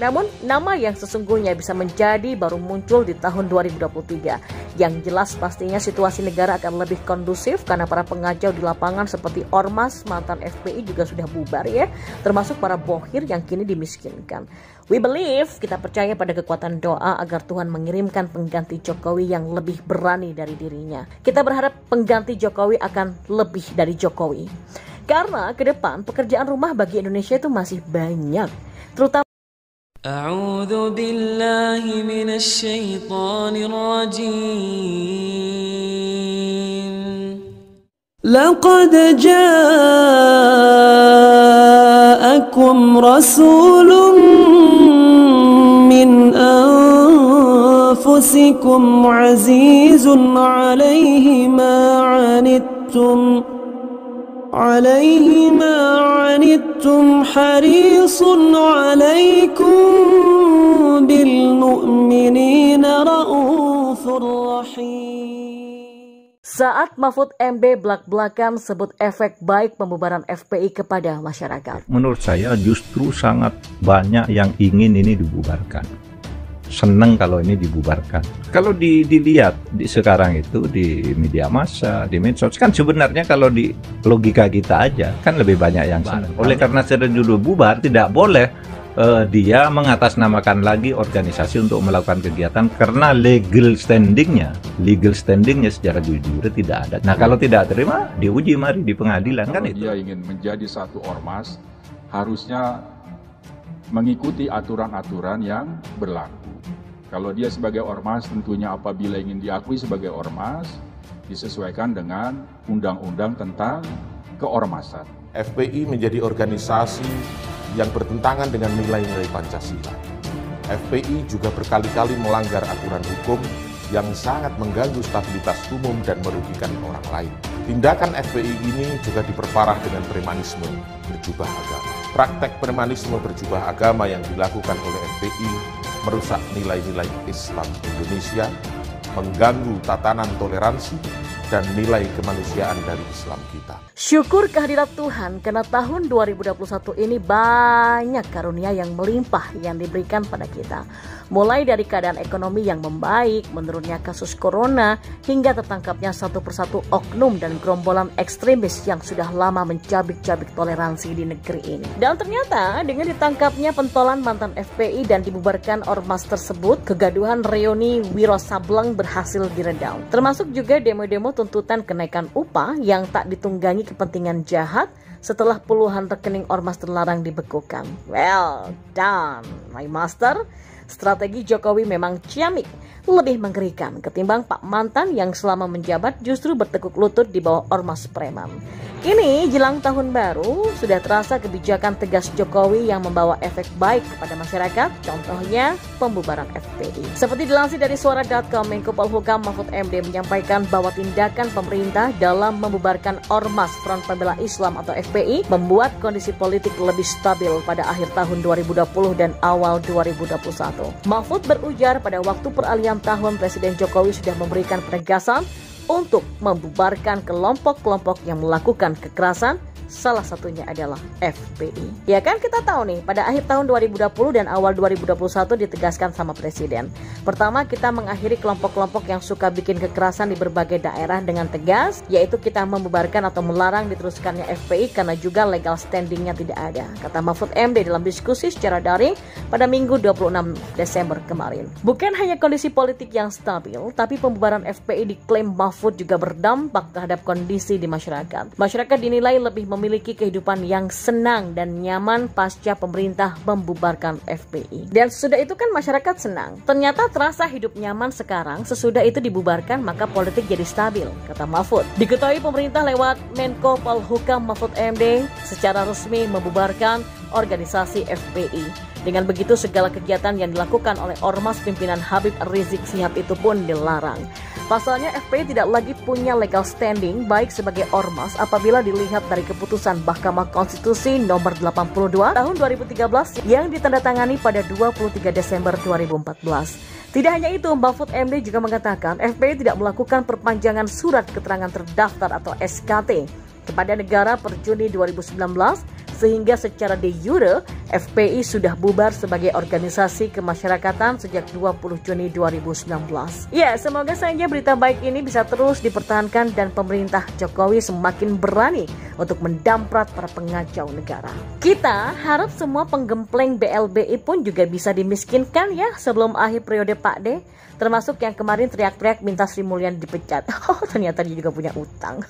Namun, nama yang sesungguhnya bisa menjadi baru muncul di tahun 2023. Yang jelas pastinya situasi negara akan lebih kondusif karena para pengacau di lapangan seperti ormas mantan FPI juga sudah bubar ya, termasuk para bohir yang kini dimiskinkan. We believe, kita percaya pada kekuatan doa agar Tuhan mengirimkan pengganti Jokowi yang lebih berani dari dirinya. Kita berharap pengganti Jokowi akan lebih dari Jokowi. Karena ke depan pekerjaan rumah bagi Indonesia itu masih banyak, terutama أعوذ بالله من الشيطان الرجيم لقد جاءكم رسول من أنفسكم عزيز عليه ما عنتم حريص عليكم بالمؤمنين رؤوف رحيم. Saat Mahfud MD belak-belakan sebut efek baik pembubaran FPI kepada masyarakat. Menurut saya justru sangat banyak yang ingin ini dibubarkan. Senang kalau ini dibubarkan. Kalau dilihat sekarang itu di media massa, di medsos, kan sebenarnya kalau di logika kita aja kan lebih banyak yang senang. Oleh karena sudah judul bubar, tidak boleh dia mengatasnamakan lagi organisasi untuk melakukan kegiatan karena legal standingnya secara jujur tidak ada. Nah kalau tidak terima, diuji mari di pengadilan kan itu. Dia ingin menjadi satu ormas, harusnya mengikuti aturan-aturan yang berlaku. Kalau dia sebagai ormas, tentunya apabila ingin diakui sebagai ormas, disesuaikan dengan undang-undang tentang keormasan. FPI menjadi organisasi yang bertentangan dengan nilai-nilai Pancasila. FPI juga berkali-kali melanggar aturan hukum yang sangat mengganggu stabilitas umum dan merugikan orang lain. Tindakan FPI ini juga diperparah dengan premanisme berjubah agama. Praktek premanisme berjubah agama yang dilakukan oleh FPI merusak nilai-nilai Islam Indonesia, mengganggu tatanan toleransi dan nilai kemanusiaan dari Islam kita. Syukur kehadirat Tuhan karena tahun 2021 ini banyak karunia yang melimpah yang diberikan pada kita. Mulai dari keadaan ekonomi yang membaik, menurunnya kasus corona, hingga tertangkapnya satu persatu oknum dan gerombolan ekstremis yang sudah lama mencabik-cabik toleransi di negeri ini. Dan ternyata dengan ditangkapnya pentolan mantan FPI dan dibubarkan ormas tersebut, kegaduhan reuni Wiro Sableng berhasil diredam. Termasuk juga demo-demo tuntutan kenaikan upah yang tak ditunggangi kepentingan jahat setelah puluhan rekening ormas terlarang dibekukan. Well done, my master. Strategi Jokowi memang ciamik, lebih mengerikan ketimbang Pak Mantan yang selama menjabat justru bertekuk lutut di bawah ormas preman. Kini jelang tahun baru sudah terasa kebijakan tegas Jokowi yang membawa efek baik kepada masyarakat, contohnya pembubaran FPI. Seperti dilansir dari suara.com, Menko Polhukam Mahfud MD menyampaikan bahwa tindakan pemerintah dalam membubarkan Ormas Front Pembela Islam atau FPI membuat kondisi politik lebih stabil pada akhir tahun 2020 dan awal 2021. Mahfud berujar pada waktu peralihan tahun Presiden Jokowi sudah memberikan penegasan untuk membubarkan kelompok-kelompok yang melakukan kekerasan, salah satunya adalah FPI. Ya kan kita tahu nih, pada akhir tahun 2020 dan awal 2021 ditegaskan sama Presiden. Pertama, kita mengakhiri kelompok-kelompok yang suka bikin kekerasan di berbagai daerah dengan tegas, yaitu kita membubarkan atau melarang diteruskannya FPI karena juga legal standingnya tidak ada, kata Mahfud MD dalam diskusi secara daring pada Minggu 26 Desember kemarin. Bukan hanya kondisi politik yang stabil, tapi pembubaran FPI diklaim Mahfud juga berdampak terhadap kondisi di masyarakat. Masyarakat dinilai lebih memiliki kehidupan yang senang dan nyaman pasca pemerintah membubarkan FPI. Dan sesudah itu kan masyarakat senang. Ternyata terasa hidup nyaman sekarang sesudah itu dibubarkan, maka politik jadi stabil, kata Mahfud. Diketahui pemerintah lewat Menko Polhukam Mahfud MD secara resmi membubarkan organisasi FPI. Dengan begitu segala kegiatan yang dilakukan oleh ormas pimpinan Habib Rizik Syihab itu pun dilarang. Pasalnya FPI tidak lagi punya legal standing baik sebagai ormas apabila dilihat dari keputusan Mahkamah Konstitusi nomor 82 tahun 2013 yang ditandatangani pada 23 Desember 2014. Tidak hanya itu, Mahfud MD juga mengatakan FPI tidak melakukan perpanjangan surat keterangan terdaftar atau SKT kepada negara per Juni 2019 sehingga secara de jure FPI sudah bubar sebagai organisasi kemasyarakatan sejak 20 Juni 2019. Ya, semoga saja berita baik ini bisa terus dipertahankan dan pemerintah Jokowi semakin berani untuk mendamprat para pengacau negara. Kita harap semua penggempleng BLBI pun juga bisa dimiskinkan ya sebelum akhir periode Pak D, termasuk yang kemarin teriak-teriak minta Sri Mulyani dipecat. Oh, ternyata dia juga punya utang.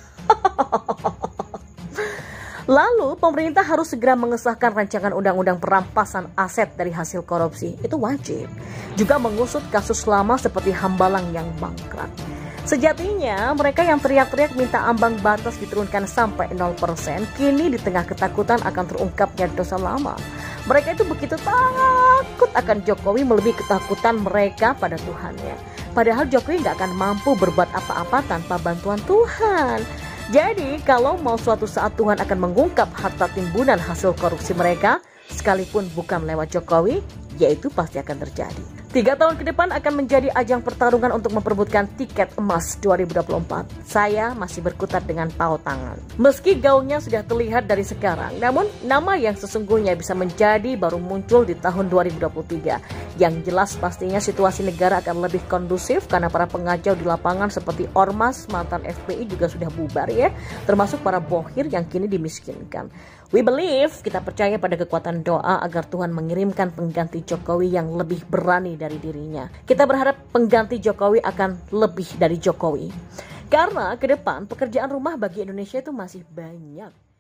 Lalu, pemerintah harus segera mengesahkan rancangan undang-undang perampasan aset dari hasil korupsi. Itu wajib. Juga mengusut kasus lama seperti Hambalang yang bangkrut. Sejatinya, mereka yang teriak-teriak minta ambang batas diturunkan sampai 0%, kini di tengah ketakutan akan terungkapnya dosa lama. Mereka itu begitu takut akan Jokowi melebihi ketakutan mereka pada Tuhannya. Padahal Jokowi nggak akan mampu berbuat apa-apa tanpa bantuan Tuhan. Jadi, kalau mau suatu saat Tuhan akan mengungkap harta timbunan hasil korupsi mereka, sekalipun bukan lewat Jokowi, yaitu pasti akan terjadi. 3 tahun ke depan akan menjadi ajang pertarungan untuk memperebutkan tiket emas 2024. Saya masih berkutat dengan paut tangan. Meski gaungnya sudah terlihat dari sekarang, namun nama yang sesungguhnya bisa menjadi baru muncul di tahun 2023. Yang jelas pastinya situasi negara akan lebih kondusif karena para pengacau di lapangan seperti Ormas, mantan FPI juga sudah bubar ya, termasuk para bohir yang kini dimiskinkan. We believe, kita percaya pada kekuatan doa agar Tuhan mengirimkan pengganti Jokowi yang lebih berani dari dirinya. Kita berharap pengganti Jokowi akan lebih dari Jokowi. Karena ke depan pekerjaan rumah bagi Indonesia itu masih banyak.